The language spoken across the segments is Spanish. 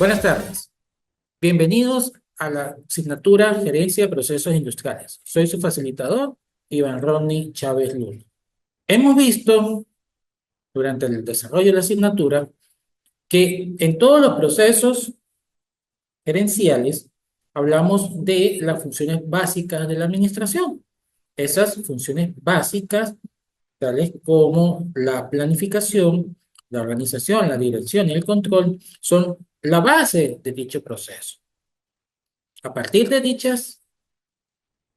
Buenas tardes. Bienvenidos a la asignatura Gerencia de Procesos Industriales. Soy su facilitador, Iván Rodney Chávez Luna. Hemos visto durante el desarrollo de la asignatura que en todos los procesos gerenciales hablamos de las funciones básicas de la administración. Esas funciones básicas, tales como la planificación, la organización, la dirección y el control, son la base de dicho proceso. A partir de dichas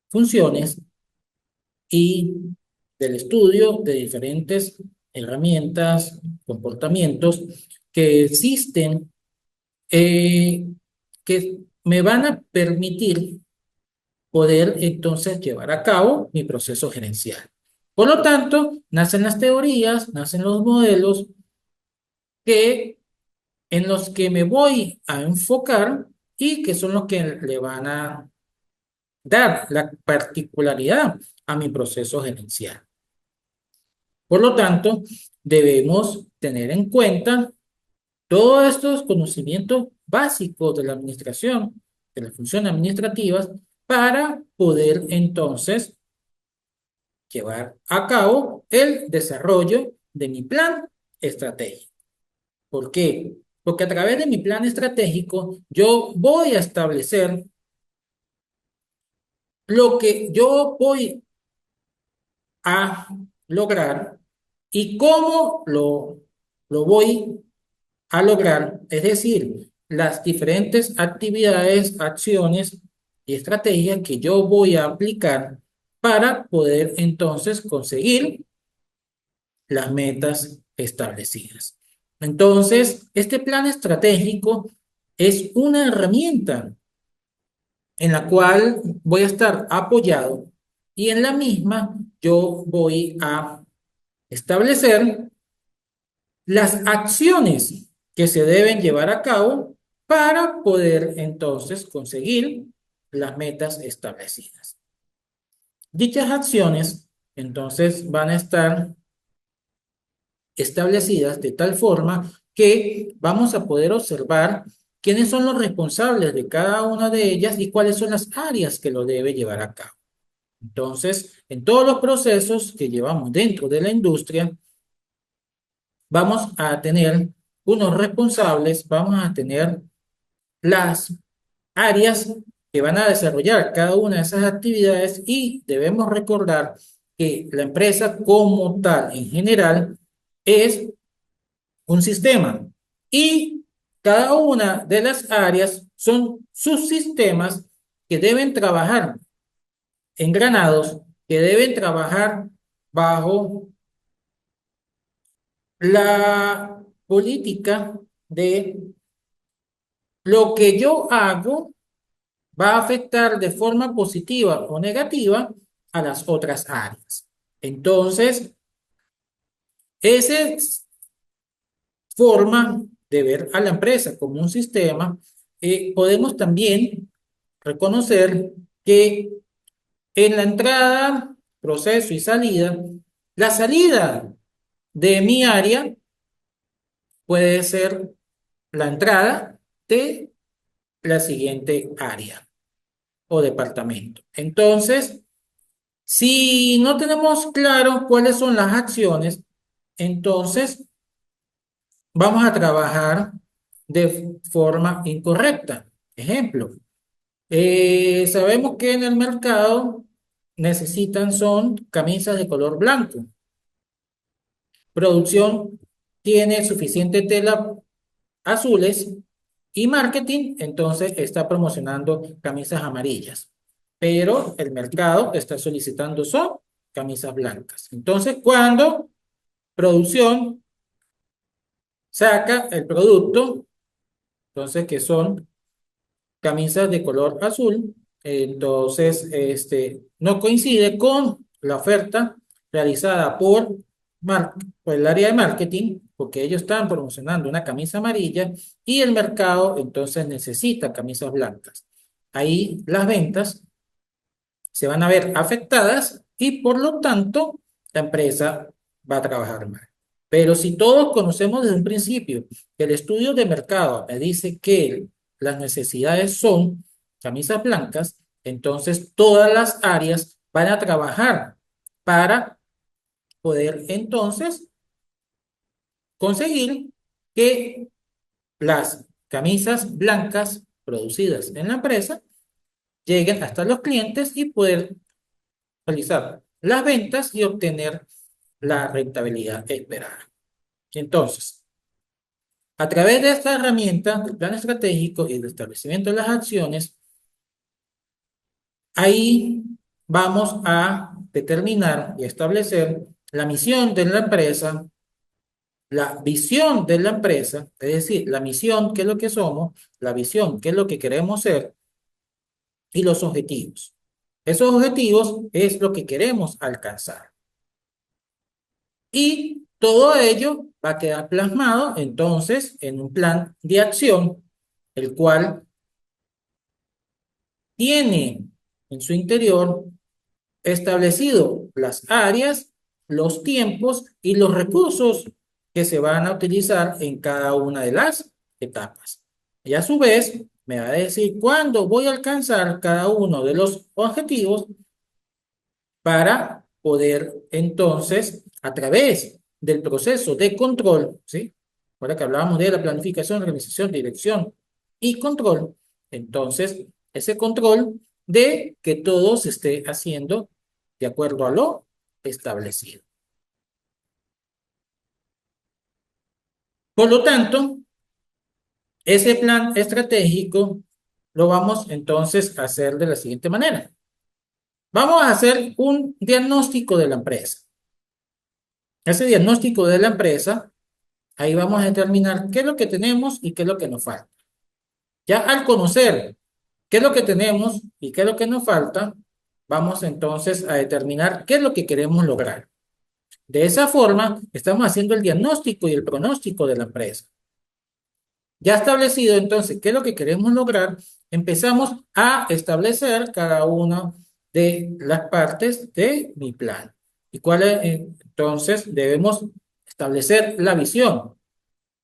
funciones y del estudio de diferentes herramientas, comportamientos que existen, eh, que me van a permitir poder entonces llevar a cabo mi proceso gerencial. Por lo tanto, nacen las teorías, nacen los modelos que, en los que me voy a enfocar y que son los que le van a dar la particularidad a mi proceso gerencial. Por lo tanto, debemos tener en cuenta todos estos conocimientos básicos de la administración, de las funciones administrativas, para poder entonces llevar a cabo el desarrollo de mi plan estratégico. ¿Por qué? Porque a través de mi plan estratégico yo voy a establecer lo que yo voy a lograr y cómo lo voy a lograr, es decir, las diferentes actividades, acciones y estrategias que yo voy a aplicar para poder entonces conseguir las metas establecidas. Entonces, este plan estratégico es una herramienta en la cual voy a estar apoyado y en la misma yo voy a establecer las acciones que se deben llevar a cabo para poder entonces conseguir las metas establecidas. Dichas acciones entonces van a estar establecidas de tal forma que vamos a poder observar quiénes son los responsables de cada una de ellas y cuáles son las áreas que lo debe llevar a cabo. Entonces, en todos los procesos que llevamos dentro de la industria, vamos a tener unos responsables, vamos a tener las áreas que van a desarrollar cada una de esas actividades y debemos recordar que la empresa como tal en general es un sistema y cada una de las áreas son subsistemas que deben trabajar engranados, que deben trabajar bajo la política de lo que yo hago va a afectar de forma positiva o negativa a las otras áreas. Entonces, esa forma de ver a la empresa como un sistema, podemos también reconocer que en la entrada, proceso y salida, la salida de mi área puede ser la entrada de la siguiente área o departamento. Entonces, si no tenemos claro cuáles son las acciones, entonces vamos a trabajar de forma incorrecta. Ejemplo, sabemos que en el mercado necesitan son camisas de color blanco. Producción tiene suficiente tela azules y marketing entonces está promocionando camisas amarillas. Pero el mercado está solicitando son camisas blancas. Entonces, cuando producción saca el producto, entonces que son camisas de color azul, entonces no coincide con la oferta realizada por el área de marketing, porque ellos están promocionando una camisa amarilla y el mercado entonces necesita camisas blancas. Ahí las ventas se van a ver afectadas y por lo tanto la empresa va a trabajar mal. Pero si todos conocemos desde un principio que el estudio de mercado me dice que las necesidades son camisas blancas, entonces todas las áreas van a trabajar para poder entonces conseguir que las camisas blancas producidas en la empresa lleguen hasta los clientes y poder realizar las ventas y obtener la rentabilidad esperada. Entonces, a través de esta herramienta del plan estratégico y del establecimiento de las acciones, ahí vamos a determinar y establecer la misión de la empresa, la visión de la empresa, es decir, la misión, qué es lo que somos, la visión, qué es lo que queremos ser, y los objetivos. Esos objetivos es lo que queremos alcanzar. Y todo ello va a quedar plasmado entonces en un plan de acción, el cual tiene en su interior establecido las áreas, los tiempos y los recursos que se van a utilizar en cada una de las etapas. Y a su vez, me va a decir cuándo voy a alcanzar cada uno de los objetivos para poder entonces, a través del proceso de control, ¿sí? Ahora que hablábamos de la planificación, organización, dirección y control, entonces ese control de que todo se esté haciendo de acuerdo a lo establecido. Por lo tanto, ese plan estratégico lo vamos entonces a hacer de la siguiente manera. Vamos a hacer un diagnóstico de la empresa. Ese diagnóstico de la empresa, ahí vamos a determinar qué es lo que tenemos y qué es lo que nos falta. Ya al conocer qué es lo que tenemos y qué es lo que nos falta, vamos entonces a determinar qué es lo que queremos lograr. De esa forma, estamos haciendo el diagnóstico y el pronóstico de la empresa. Ya establecido entonces qué es lo que queremos lograr, empezamos a establecer cada una de las partes de mi plan. ¿Y cuál es? Entonces debemos establecer la visión.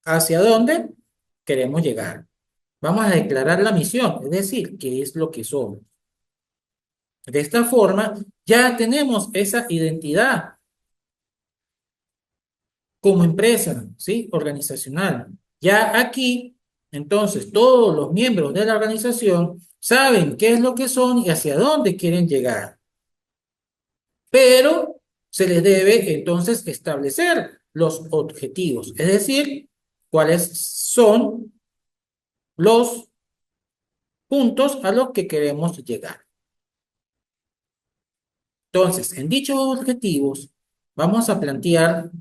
¿Hacia dónde queremos llegar? Vamos a declarar la misión, es decir, qué es lo que somos. De esta forma, ya tenemos esa identidad como empresa, ¿sí? Organizacional. Ya aquí, entonces, todos los miembros de la organización saben qué es lo que son y hacia dónde quieren llegar. Pero se les debe entonces establecer los objetivos, es decir, cuáles son los puntos a los que queremos llegar. Entonces, en dichos objetivos, vamos a plantear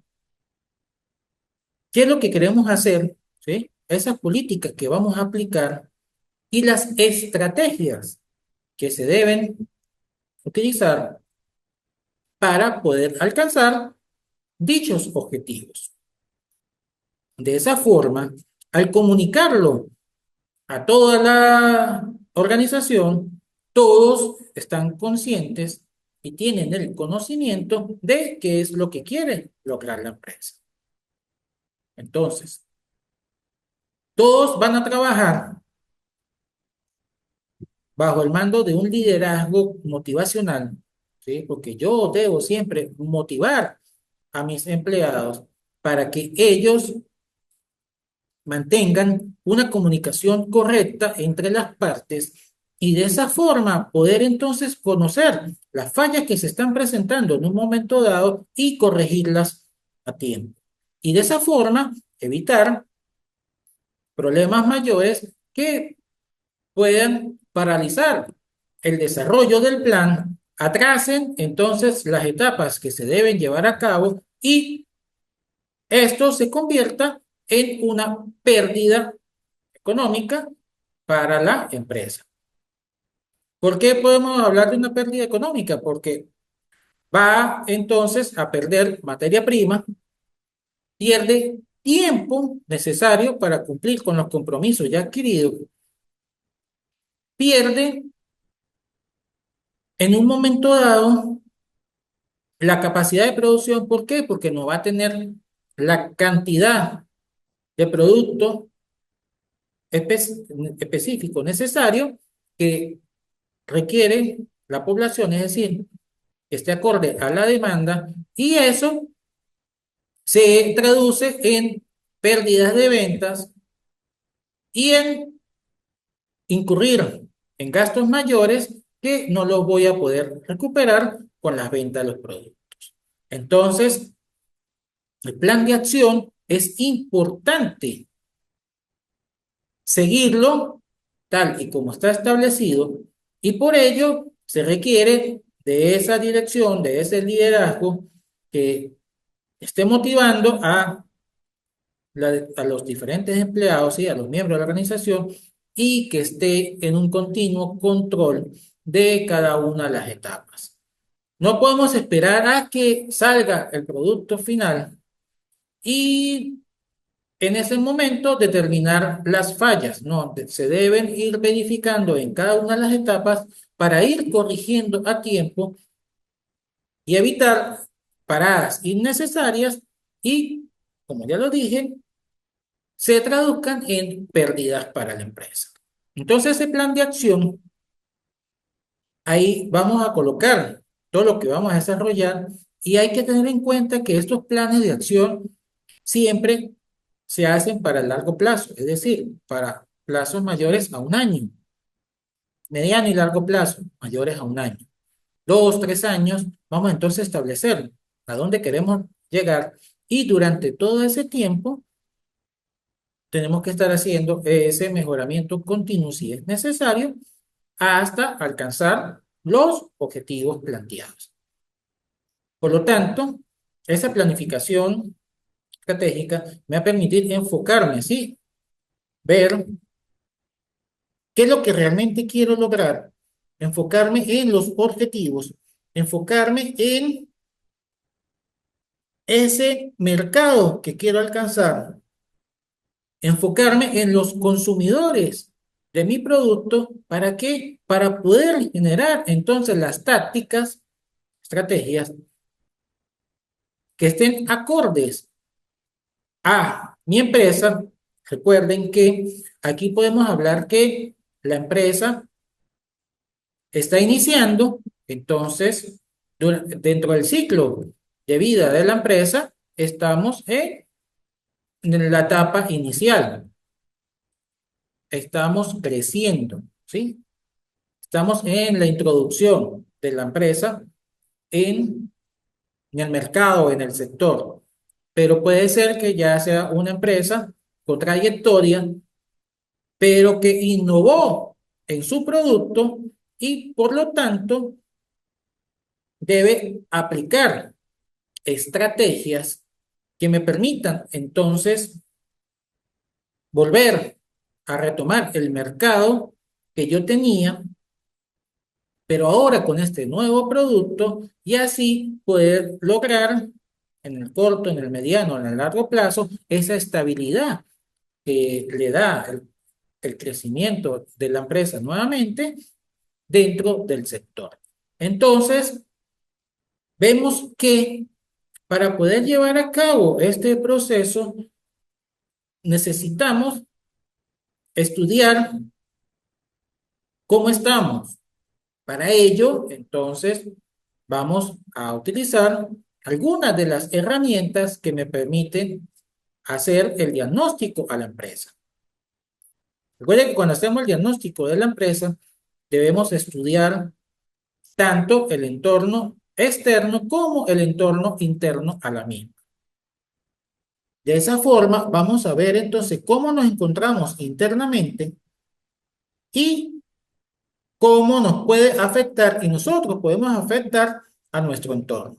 qué es lo que queremos hacer, ¿sí? Esas políticas que vamos a aplicar y las estrategias que se deben utilizar para poder alcanzar dichos objetivos. De esa forma, al comunicarlo a toda la organización, todos están conscientes y tienen el conocimiento de qué es lo que quiere lograr la empresa. Entonces, todos van a trabajar bajo el mando de un liderazgo motivacional, ¿sí? Porque yo debo siempre motivar a mis empleados para que ellos mantengan una comunicación correcta entre las partes y de esa forma poder entonces conocer las fallas que se están presentando en un momento dado y corregirlas a tiempo. Y de esa forma evitar problemas mayores que puedan paralizar el desarrollo del plan, atrasen entonces las etapas que se deben llevar a cabo y esto se convierta en una pérdida económica para la empresa. ¿Por qué podemos hablar de una pérdida económica? Porque va entonces a perder materia prima, pierde tiempo necesario para cumplir con los compromisos ya adquiridos, pierde en un momento dado la capacidad de producción. ¿Por qué? Porque no va a tener la cantidad de producto específico necesario que requiere la población, es decir, que esté acorde a la demanda, y eso se traduce en pérdidas de ventas y en incurrir en gastos mayores que no los voy a poder recuperar con las ventas de los productos. Entonces, el plan de acción es importante seguirlo tal y como está establecido, y por ello se requiere de esa dirección, de ese liderazgo que esté motivando a los diferentes empleados y a los miembros de la organización, y que esté en un continuo control de cada una de las etapas. No podemos esperar a que salga el producto final y en ese momento determinar las fallas, ¿no? Se deben ir verificando en cada una de las etapas para ir corrigiendo a tiempo y evitar paradas innecesarias y, como ya lo dije, se traduzcan en pérdidas para la empresa. Entonces, ese plan de acción, ahí vamos a colocar todo lo que vamos a desarrollar, y hay que tener en cuenta que estos planes de acción siempre se hacen para el largo plazo, es decir, para plazos mayores a un año, mediano y largo plazo, mayores a un año. 2, 3 años, vamos entonces a establecer a dónde queremos llegar, y durante todo ese tiempo tenemos que estar haciendo ese mejoramiento continuo si es necesario hasta alcanzar los objetivos planteados. Por lo tanto, esa planificación estratégica me va a permitir enfocarme, ¿sí? Ver qué es lo que realmente quiero lograr, enfocarme en los objetivos, enfocarme en ese mercado que quiero alcanzar, enfocarme en los consumidores de mi producto. ¿Para qué? Para poder generar entonces las tácticas, estrategias que estén acordes a mi empresa. Recuerden que aquí podemos hablar que la empresa está iniciando, entonces dentro del ciclo de vida de la empresa estamos en la etapa inicial, estamos creciendo, ¿sí? Estamos en la introducción de la empresa en, en el mercado, en el sector, pero puede ser que ya sea una empresa con trayectoria, pero que innovó en su producto y por lo tanto debe aplicar estrategias que me permitan entonces volver a retomar el mercado que yo tenía, pero ahora con este nuevo producto, y así poder lograr en el corto, en el mediano, en el largo plazo, esa estabilidad que le da el crecimiento de la empresa nuevamente dentro del sector. Entonces, vemos que para poder llevar a cabo este proceso necesitamos estudiar cómo estamos. Para ello, entonces, vamos a utilizar algunas de las herramientas que me permiten hacer el diagnóstico a la empresa. Recuerden que cuando hacemos el diagnóstico de la empresa, debemos estudiar tanto el entorno externo como el entorno interno a la misma. De esa forma, vamos a ver entonces cómo nos encontramos internamente y cómo nos puede afectar, y nosotros podemos afectar a nuestro entorno.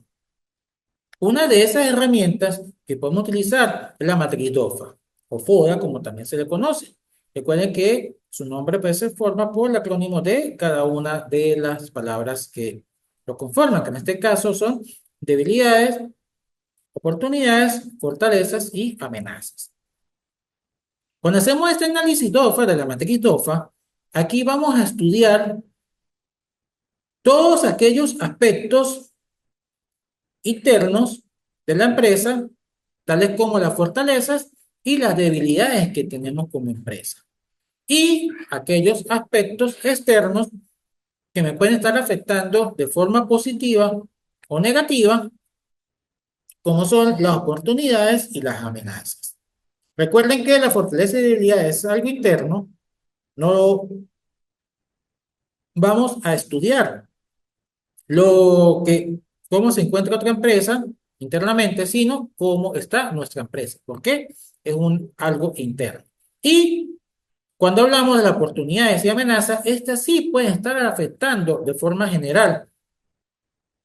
Una de esas herramientas que podemos utilizar es la matriz DOFA, o FODA, como también se le conoce. Recuerden que su nombre pues, se forma por el acrónimo de cada una de las palabras que lo conforman, que en este caso son debilidades, oportunidades, fortalezas y amenazas. Cuando hacemos este análisis DOFA de la matriz DOFA, aquí vamos a estudiar todos aquellos aspectos internos de la empresa tales como las fortalezas y las debilidades que tenemos como empresa. Y aquellos aspectos externos que me pueden estar afectando de forma positiva o negativa, como son las oportunidades y las amenazas. Recuerden que la fortaleza y debilidad es algo interno, no vamos a estudiar lo que, cómo se encuentra otra empresa internamente, sino cómo está nuestra empresa. ¿Por qué? Es algo interno. Y cuando hablamos de las oportunidades y amenazas, estas sí pueden estar afectando de forma general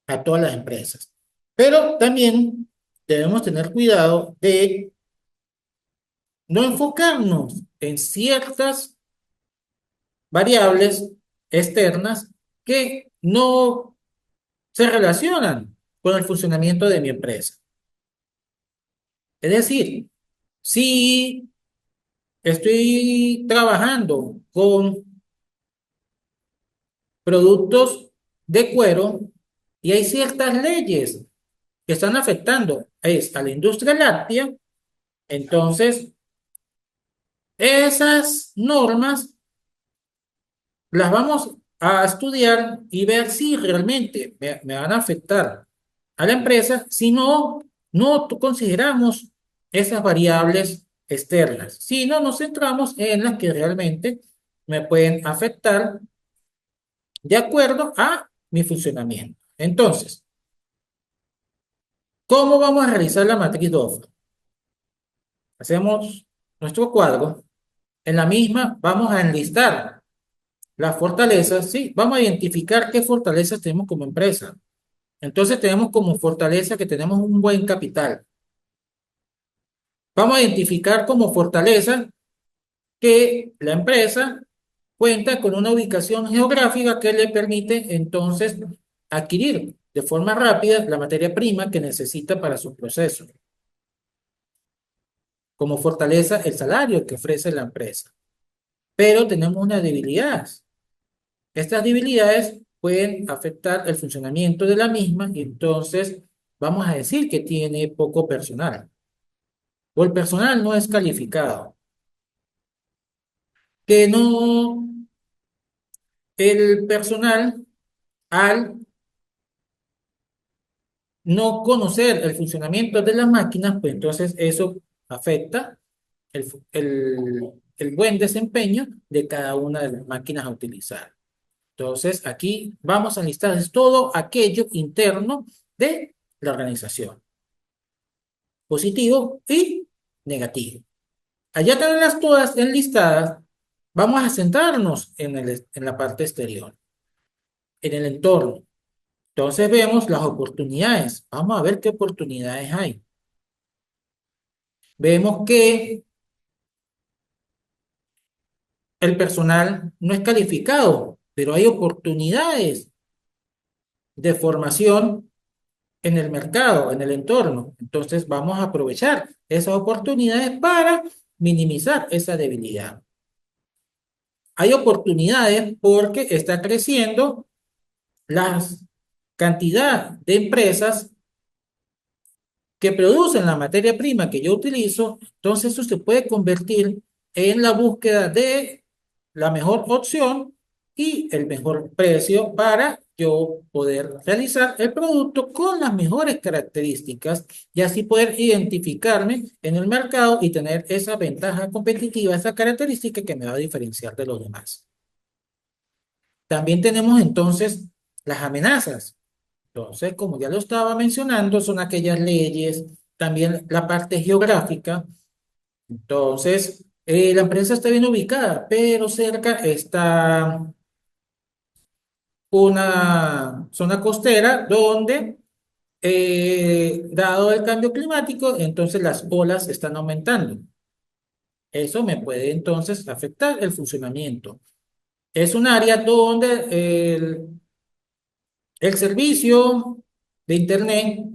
a todas las empresas. Pero también debemos tener cuidado de no enfocarnos en ciertas variables externas que no se relacionan con el funcionamiento de mi empresa. Es decir, si estoy trabajando con productos de cuero y hay ciertas leyes que están afectando a la industria láctea, entonces esas normas las vamos a estudiar y ver si realmente me van a afectar a la empresa, si no consideramos esas variables externas, si no nos centramos en las que realmente me pueden afectar de acuerdo a mi funcionamiento. Entonces, ¿cómo vamos a realizar la matriz DOFA? Hacemos nuestro cuadro. En la misma vamos a enlistar las fortalezas, sí, vamos a identificar qué fortalezas tenemos como empresa. Entonces tenemos como fortaleza que tenemos un buen capital. Vamos a identificar como fortaleza que la empresa cuenta con una ubicación geográfica que le permite entonces adquirir de forma rápida la materia prima que necesita para su proceso. Como fortaleza el salario que ofrece la empresa. Pero tenemos una debilidad. Estas debilidades pueden afectar el funcionamiento de la misma y entonces vamos a decir que tiene poco personal o el personal no es calificado, que no, el personal al no conocer el funcionamiento de las máquinas, pues entonces eso afecta el buen desempeño de cada una de las máquinas a utilizar. Entonces aquí vamos a listar todo aquello interno de la organización, positivo y negativo. Allá tenerlas todas enlistadas, vamos a centrarnos en la parte exterior, en el entorno. Entonces vemos las oportunidades. Vamos a ver qué oportunidades hay. Vemos que el personal no es calificado, pero hay oportunidades de formación en el mercado, en el entorno. Entonces vamos a aprovechar esas oportunidades para minimizar esa debilidad. Hay oportunidades porque está creciendo la cantidad de empresas que producen la materia prima que yo utilizo, entonces eso se puede convertir en la búsqueda de la mejor opción y el mejor precio para yo poder realizar el producto con las mejores características y así poder identificarme en el mercado y tener esa ventaja competitiva, esa característica que me va a diferenciar de los demás. También tenemos entonces las amenazas. Entonces, como ya lo estaba mencionando, son aquellas leyes, también la parte geográfica. Entonces, la empresa está bien ubicada, pero cerca está una zona costera donde, dado el cambio climático, entonces las olas están aumentando. Eso me puede entonces afectar el funcionamiento. Es un área donde el servicio de Internet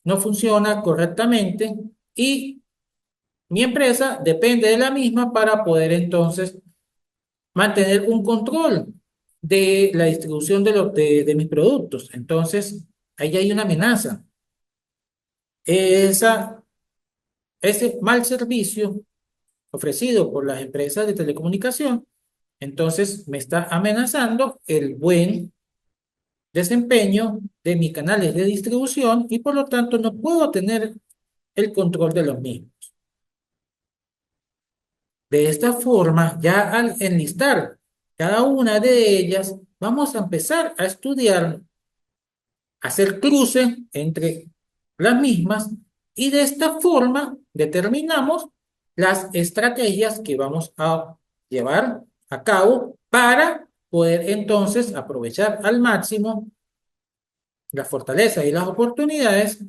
no funciona correctamente y mi empresa depende de la misma para poder entonces mantener un control de la distribución de mis productos. Entonces, ahí hay una amenaza. Esa ese mal servicio ofrecido por las empresas de telecomunicación, entonces me está amenazando el buen desempeño de mis canales de distribución y por lo tanto no puedo tener el control de los mismos. De esta forma, ya al enlistar cada una de ellas, vamos a empezar a estudiar, hacer cruce entre las mismas y de esta forma determinamos las estrategias que vamos a llevar a cabo para poder entonces aprovechar al máximo las fortalezas y las oportunidades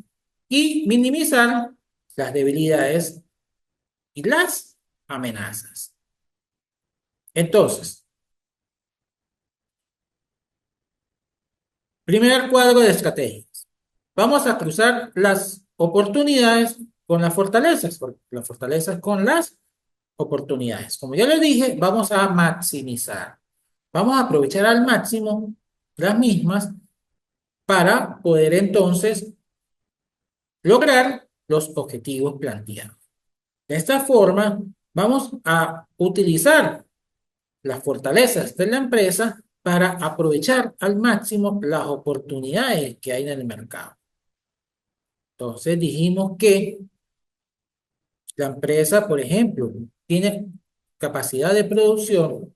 y minimizar las debilidades y las amenazas. Entonces, primer cuadro de estrategias. Vamos a cruzar las oportunidades con las fortalezas con las oportunidades. Como ya les dije, vamos a maximizar. Vamos a aprovechar al máximo las mismas para poder entonces lograr los objetivos planteados. De esta forma, vamos a utilizar las fortalezas de la empresa para aprovechar al máximo las oportunidades que hay en el mercado. Entonces dijimos que la empresa, por ejemplo, tiene capacidad de producción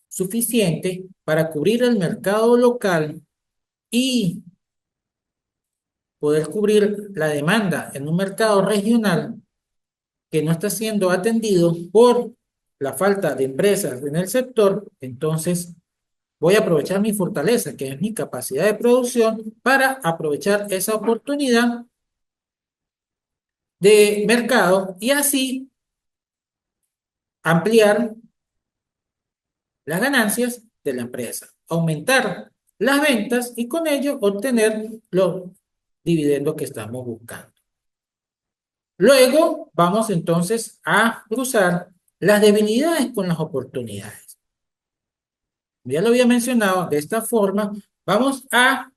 suficiente para cubrir el mercado local y poder cubrir la demanda en un mercado regional que no está siendo atendido por la falta de empresas en el sector. Entonces voy a aprovechar mi fortaleza, que es mi capacidad de producción, para aprovechar esa oportunidad de mercado y así ampliar las ganancias de la empresa, aumentar las ventas y con ello obtener los dividendos que estamos buscando. Luego vamos entonces a cruzar las debilidades con las oportunidades. Ya lo había mencionado, de esta forma vamos a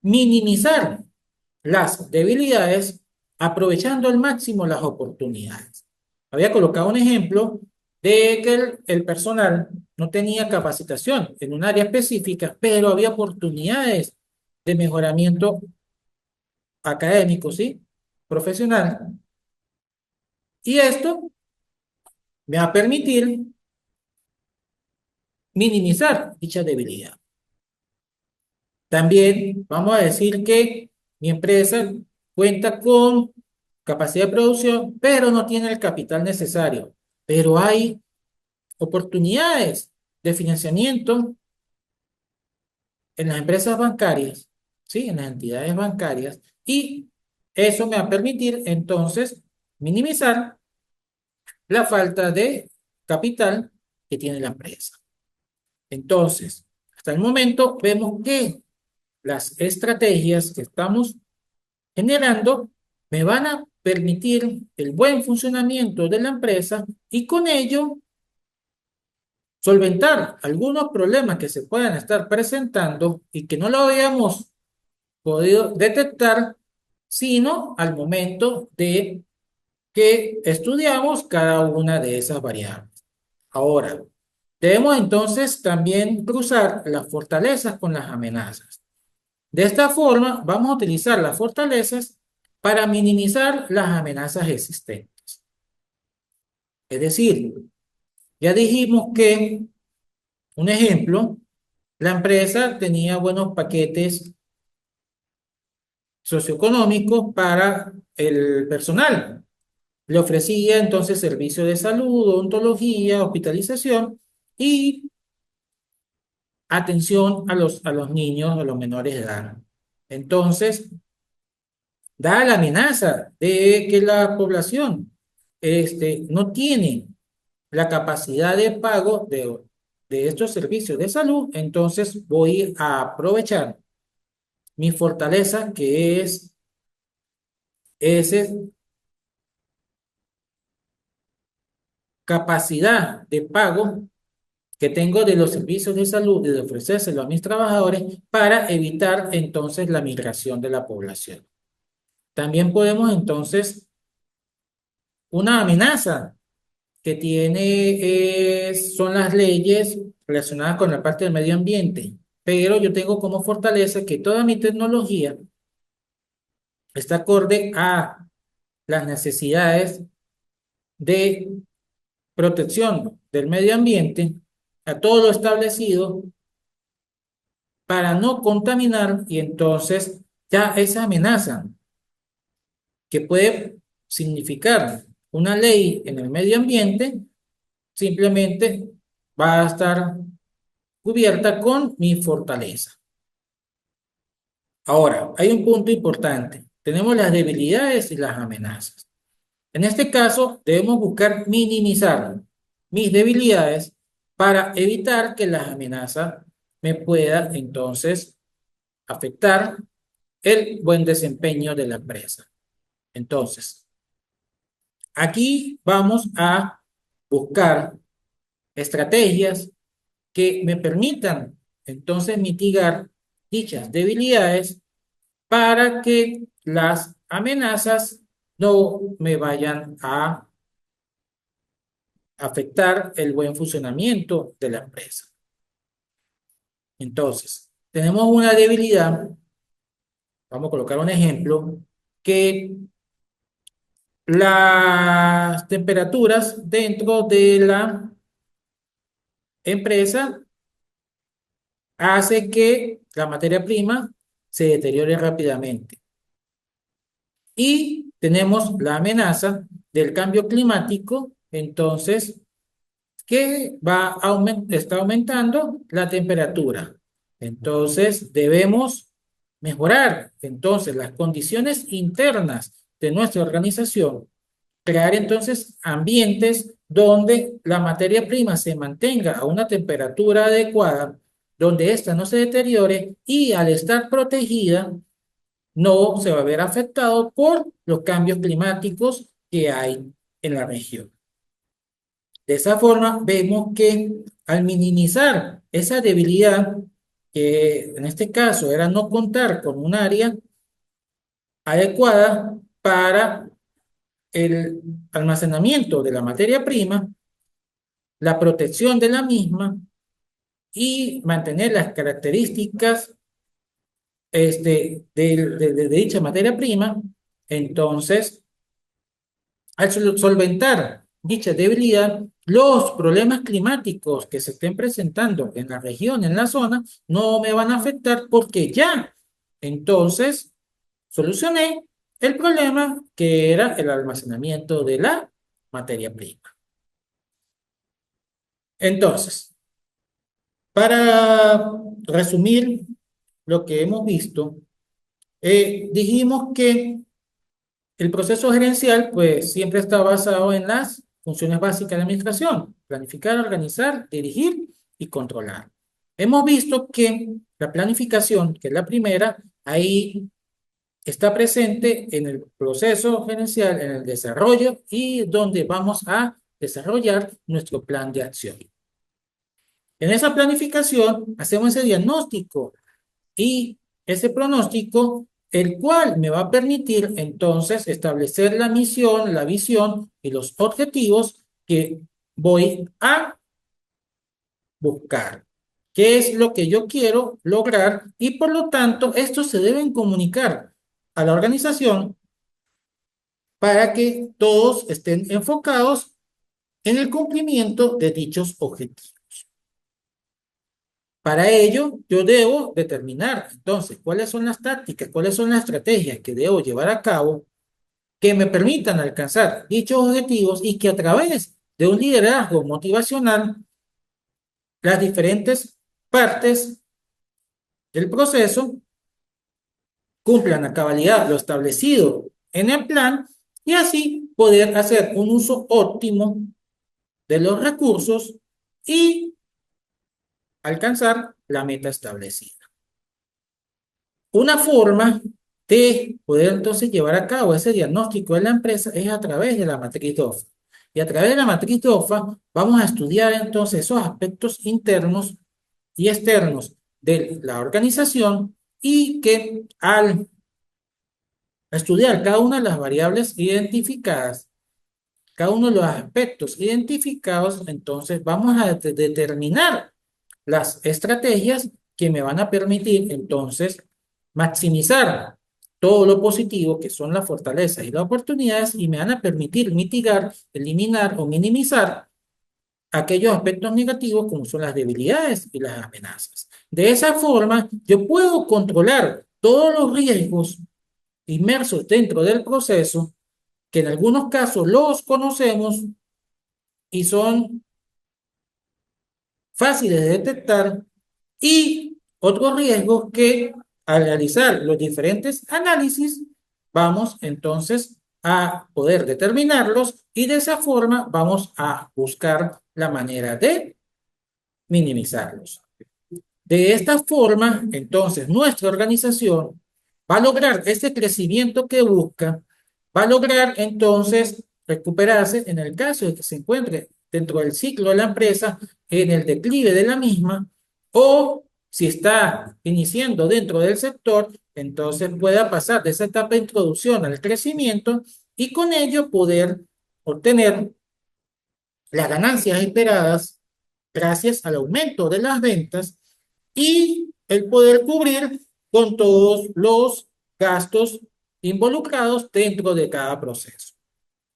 minimizar las debilidades aprovechando al máximo las oportunidades. Había colocado un ejemplo de que el personal no tenía capacitación en un área específica, pero había oportunidades de mejoramiento académico, ¿sí? Profesional. Y esto me va a permitir minimizar dicha debilidad. También vamos a decir que mi empresa cuenta con capacidad de producción, pero no tiene el capital necesario. Pero hay oportunidades de financiamiento en las empresas bancarias, ¿sí? En las entidades bancarias, y eso me va a permitir entonces minimizar la falta de capital que tiene la empresa. Entonces, hasta el momento vemos que las estrategias que estamos generando me van a permitir el buen funcionamiento de la empresa y con ello solventar algunos problemas que se puedan estar presentando y que no lo habíamos podido detectar, sino al momento de que estudiamos cada una de esas variables. Ahora, debemos entonces también cruzar las fortalezas con las amenazas. De esta forma, vamos a utilizar las fortalezas para minimizar las amenazas existentes. Es decir, ya dijimos que, un ejemplo, la empresa tenía buenos paquetes socioeconómicos para el personal. Le ofrecía entonces servicios de salud, odontología, hospitalización y atención a los niños, a los menores de edad. Entonces, dada la amenaza de que la población no tiene la capacidad de pago de estos servicios de salud, entonces voy a aprovechar mi fortaleza, que es esa capacidad de pago que tengo de los servicios de salud y de ofrecérselo a mis trabajadores para evitar entonces la migración de la población. También podemos entonces, una amenaza que tiene son las leyes relacionadas con la parte del medio ambiente, pero yo tengo como fortaleza que toda mi tecnología está acorde a las necesidades de protección del medio ambiente, a todo lo establecido para no contaminar y entonces ya esa amenaza que puede significar una ley en el medio ambiente simplemente va a estar cubierta con mi fortaleza. Ahora, hay un punto importante. Tenemos las debilidades y las amenazas. En este caso, debemos buscar minimizar mis debilidades para evitar que las amenazas me puedan entonces afectar el buen desempeño de la empresa. Entonces, aquí vamos a buscar estrategias que me permitan entonces mitigar dichas debilidades para que las amenazas no me vayan a afectar el buen funcionamiento de la empresa. Entonces, tenemos una debilidad, vamos a colocar un ejemplo, que las temperaturas dentro de la empresa hace que la materia prima se deteriore rápidamente. Y tenemos la amenaza del cambio climático, entonces, que está aumentando la temperatura. Entonces, debemos mejorar entonces las condiciones internas de nuestra organización, crear entonces ambientes donde la materia prima se mantenga a una temperatura adecuada, donde ésta no se deteriore y al estar protegida no se va a ver afectado por los cambios climáticos que hay en la región. De esa forma, vemos que al minimizar esa debilidad, que en este caso era no contar con un área adecuada para el almacenamiento de la materia prima, la protección de la misma y mantener las características de dicha materia prima, entonces, al solventar dicha debilidad, los problemas climáticos que se estén presentando en la región, en la zona, no me van a afectar porque ya, entonces, solucioné el problema que era el almacenamiento de la materia prima. Entonces, para resumir lo que hemos visto, dijimos que el proceso gerencial, pues, siempre está basado en las funciones básicas de la administración: planificar, organizar, dirigir y controlar. Hemos visto que la planificación, que es la primera, ahí está presente en el proceso gerencial, en el desarrollo y donde vamos a desarrollar nuestro plan de acción. En esa planificación hacemos ese diagnóstico y ese pronóstico, el cual me va a permitir entonces establecer la misión, la visión y los objetivos que voy a buscar. ¿Qué es lo que yo quiero lograr? Y por lo tanto, estos se deben comunicar a la organización para que todos estén enfocados en el cumplimiento de dichos objetivos. Para ello, yo debo determinar entonces cuáles son las tácticas, cuáles son las estrategias que debo llevar a cabo que me permitan alcanzar dichos objetivos y que a través de un liderazgo motivacional, las diferentes partes del proceso cumplan a cabalidad lo establecido en el plan y así poder hacer un uso óptimo de los recursos y alcanzar la meta establecida. Una forma de poder entonces llevar a cabo ese diagnóstico de la empresa es a través de la matriz DOFA. Y a través de la matriz DOFA vamos a estudiar entonces esos aspectos internos y externos de la organización y que al estudiar cada una de las variables identificadas, cada uno de los aspectos identificados, entonces vamos a determinar las estrategias que me van a permitir entonces maximizar todo lo positivo que son las fortalezas y las oportunidades y me van a permitir mitigar, eliminar o minimizar aquellos aspectos negativos como son las debilidades y las amenazas. De esa forma, yo puedo controlar todos los riesgos inmersos dentro del proceso, que en algunos casos los conocemos y son fáciles de detectar, y otros riesgos que al realizar los diferentes análisis vamos entonces a poder determinarlos y de esa forma vamos a buscar la manera de minimizarlos. De esta forma, entonces, nuestra organización va a lograr ese crecimiento que busca, va a lograr entonces recuperarse en el caso de que se encuentre dentro del ciclo de la empresa, en el declive de la misma, o si está iniciando dentro del sector, entonces pueda pasar de esa etapa de introducción al crecimiento y con ello poder obtener las ganancias esperadas gracias al aumento de las ventas y el poder cubrir con todos los gastos involucrados dentro de cada proceso.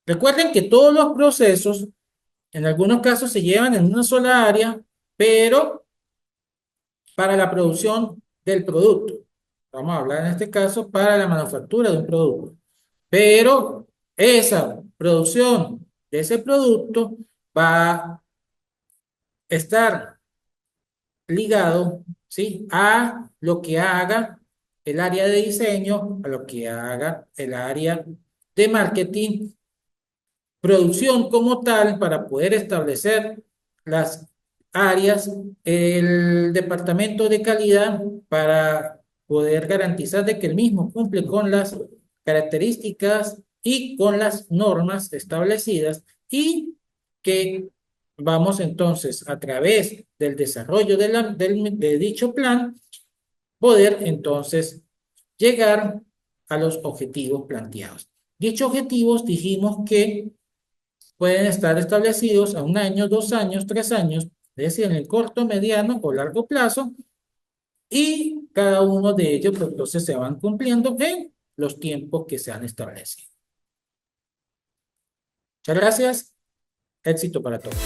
Recuerden que todos los procesos, en algunos casos, se llevan en una sola área, pero para la producción del producto. Vamos a hablar en este caso para la manufactura de un producto. Pero esa producción de ese producto va a estar ligado, ¿sí?, a lo que haga el área de diseño, a lo que haga el área de marketing, producción como tal, para poder establecer las áreas, el departamento de calidad para poder garantizar de que el mismo cumple con las características y con las normas establecidas y que vamos entonces a través del desarrollo de dicho plan poder entonces llegar a los objetivos planteados. Dichos objetivos dijimos que pueden estar establecidos a 1 año, 2 años, 3 años, es decir, en el corto, mediano o largo plazo, y cada uno de ellos pues, entonces se van cumpliendo en los tiempos que se han establecido. Muchas gracias. Éxito para todos.